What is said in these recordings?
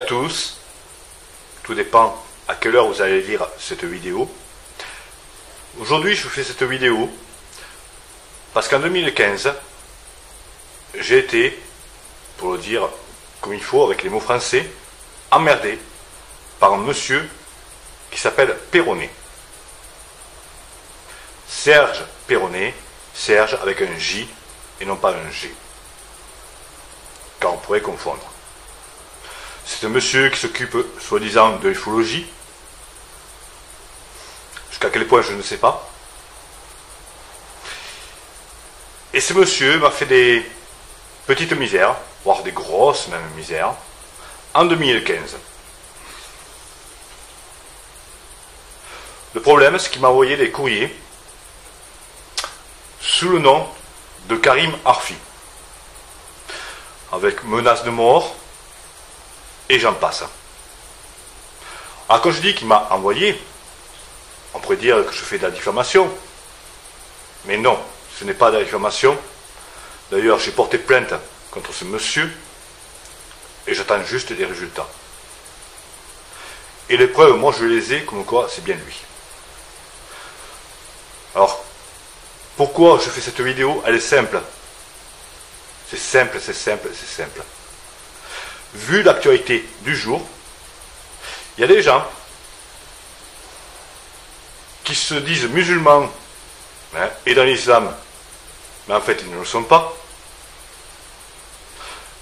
À tous, tout dépend à quelle heure vous allez lire cette vidéo. Aujourd'hui, je vous fais cette vidéo parce qu'en 2015, j'ai été, pour le dire comme il faut, avec les mots français, emmerdé par un monsieur qui s'appelle Perronnet. Serge Perronnet, Serge avec un J et non pas un G, car on pourrait confondre. C'est un monsieur qui s'occupe, soi-disant, de l'ufologie. Jusqu'à quel point, je ne sais pas. Et ce monsieur m'a fait des petites misères, voire des grosses même misères, en 2015. Le problème, c'est qu'il m'a envoyé des courriers sous le nom de Karim Arfi, avec menaces de mort, et j'en passe. Alors quand je dis qu'il m'a envoyé, on pourrait dire que je fais de la diffamation. Mais non, ce n'est pas de la diffamation. D'ailleurs, j'ai porté plainte contre ce monsieur et j'attends juste des résultats. Et les preuves, moi je les ai, comme quoi c'est bien lui. Alors, pourquoi je fais cette vidéo? Elle est simple. C'est simple, c'est simple, c'est simple. Vu l'actualité du jour, il y a des gens qui se disent musulmans et dans l'islam, mais en fait ils ne le sont pas.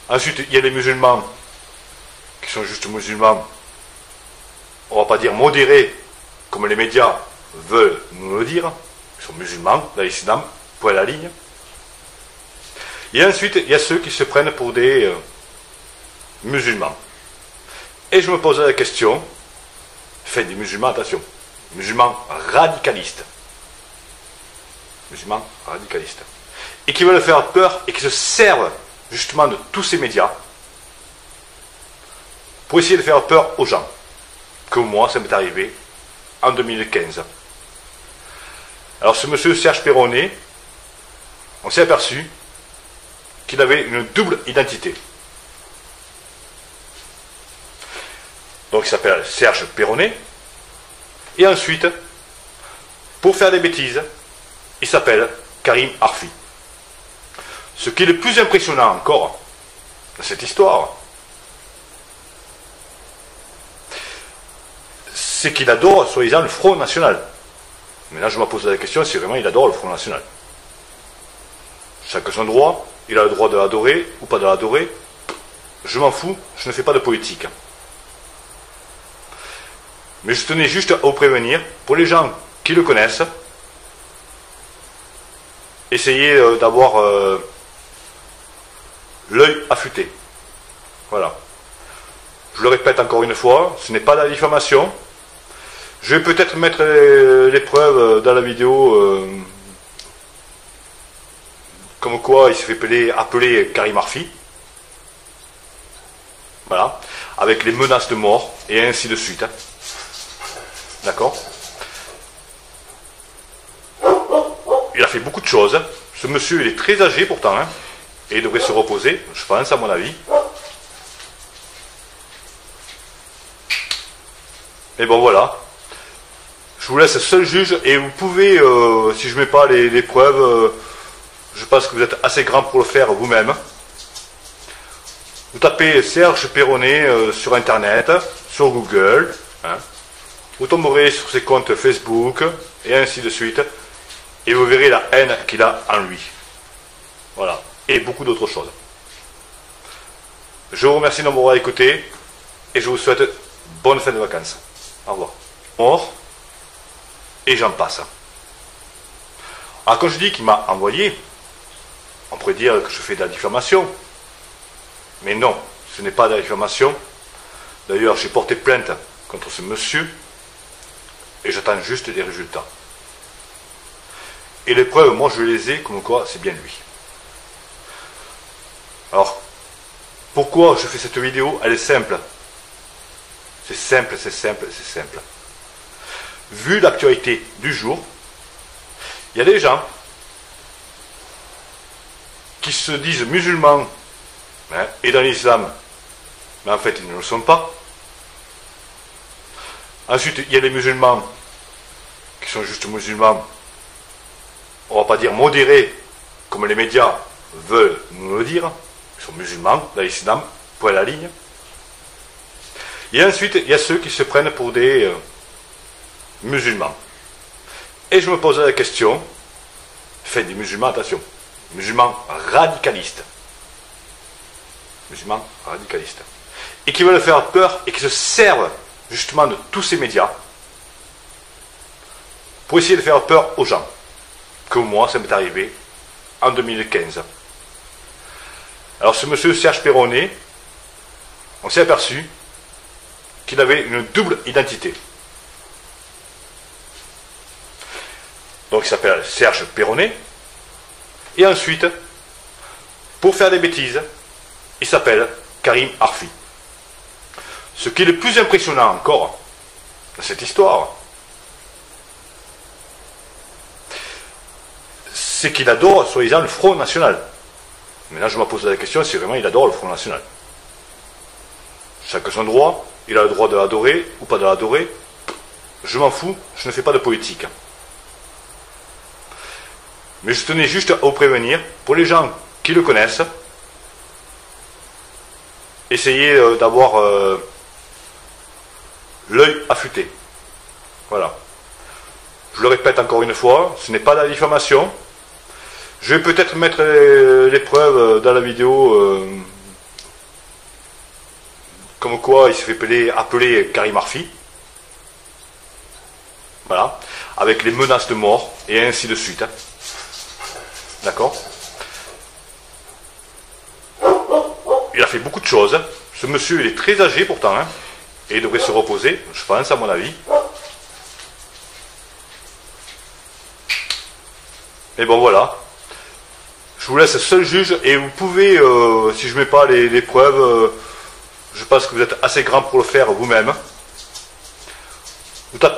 Ensuite, il y a les musulmans qui sont juste musulmans, on ne va pas dire modérés, comme les médias veulent nous le dire, ils sont musulmans dans l'islam, point à la ligne. Et ensuite, il y a ceux qui se prennent pour des musulmans. Et je me posais la question, des musulmans, attention, musulmans radicalistes, et qui veulent faire peur et qui se servent justement de tous ces médias pour essayer de faire peur aux gens. Comme moi, ça m'est arrivé en 2015. Alors ce monsieur Serge Perronnet, on s'est aperçu qu'il avait une double identité. Donc il s'appelle Serge Perronnet. Et ensuite, pour faire des bêtises, il s'appelle Karim Arfi. Ce qui est le plus impressionnant encore dans cette histoire, c'est qu'il adore, soi-disant, le Front National. Mais là, je me pose la question si vraiment il adore le Front National. Chacun son droit, il a le droit de l'adorer ou pas de l'adorer. Je m'en fous, je ne fais pas de politique. Mais je tenais juste à vous prévenir, pour les gens qui le connaissent, essayez d'avoir l'œil affûté. Voilà. Je le répète encore une fois, ce n'est pas de la diffamation. Je vais peut-être mettre les preuves dans la vidéo, comme quoi il s'est fait appeler Karim Arfi. Voilà. Avec les menaces de mort, et ainsi de suite. D'accord? Il a fait beaucoup de choses. Ce monsieur, il est très âgé pourtant, et il devrait se reposer, je pense, à mon avis. Mais bon, voilà. Je vous laisse seul juge, et vous pouvez, si je ne mets pas les preuves, je pense que vous êtes assez grand pour le faire vous-même. Vous tapez Serge Perronnet sur Internet, sur Google, vous tomberez sur ses comptes Facebook, et ainsi de suite, et vous verrez la haine qu'il a en lui. Voilà. Et beaucoup d'autres choses. Je vous remercie de m'avoir écouté, et je vous souhaite bonne fin de vacances. Au revoir. Mort, et j'en passe. Alors quand je dis qu'il m'a envoyé, on pourrait dire que je fais de la diffamation. Mais non, ce n'est pas de la diffamation. D'ailleurs, j'ai porté plainte contre ce monsieur, et j'attends juste des résultats. Et les preuves, moi je les ai, comme quoi c'est bien lui. Alors, pourquoi je fais cette vidéo? Elle est simple. C'est simple, c'est simple, c'est simple. Vu l'actualité du jour, il y a des gens qui se disent musulmans et dans l'islam, mais en fait ils ne le sont pas. Ensuite, il y a les musulmans qui sont juste musulmans, on va pas dire modérés, comme les médias veulent nous le dire. Ils sont musulmans, dans l'islam, point à la ligne. Et ensuite, il y a ceux qui se prennent pour des musulmans. Et je me posais la question, des musulmans, attention, musulmans radicalistes. Musulmans radicalistes. Et qui veulent faire peur et qui se servent justement de tous ces médias pour essayer de faire peur aux gens. Comme moi, ça m'est arrivé en 2015. Alors ce monsieur Serge Perronnet, on s'est aperçu qu'il avait une double identité. Donc il s'appelle Serge Perronnet. Et ensuite, pour faire des bêtises, il s'appelle Karim Arfi. Ce qui est le plus impressionnant encore dans cette histoire, c'est qu'il adore, soi-disant, le Front National. Maintenant, je me pose la question si vraiment il adore le Front National. Chacun son droit, il a le droit de l'adorer ou pas de l'adorer. Je m'en fous, je ne fais pas de politique. Mais je tenais juste à vous prévenir, pour les gens qui le connaissent, essayez d'avoir l'œil affûté. Voilà. Je le répète encore une fois, ce n'est pas de la diffamation. Je vais peut-être mettre les preuves dans la vidéo, comme quoi il se fait appeler Karim Arfi. Voilà. Avec les menaces de mort, et ainsi de suite. D'accord ? Il a fait beaucoup de choses. Ce monsieur, il est très âgé pourtant, hein, et il devrait se reposer, je pense, à mon avis. Mais bon, voilà. Je vous laisse seul juge, et vous pouvez, si je ne mets pas les preuves, je pense que vous êtes assez grand pour le faire vous-même. Vous tapez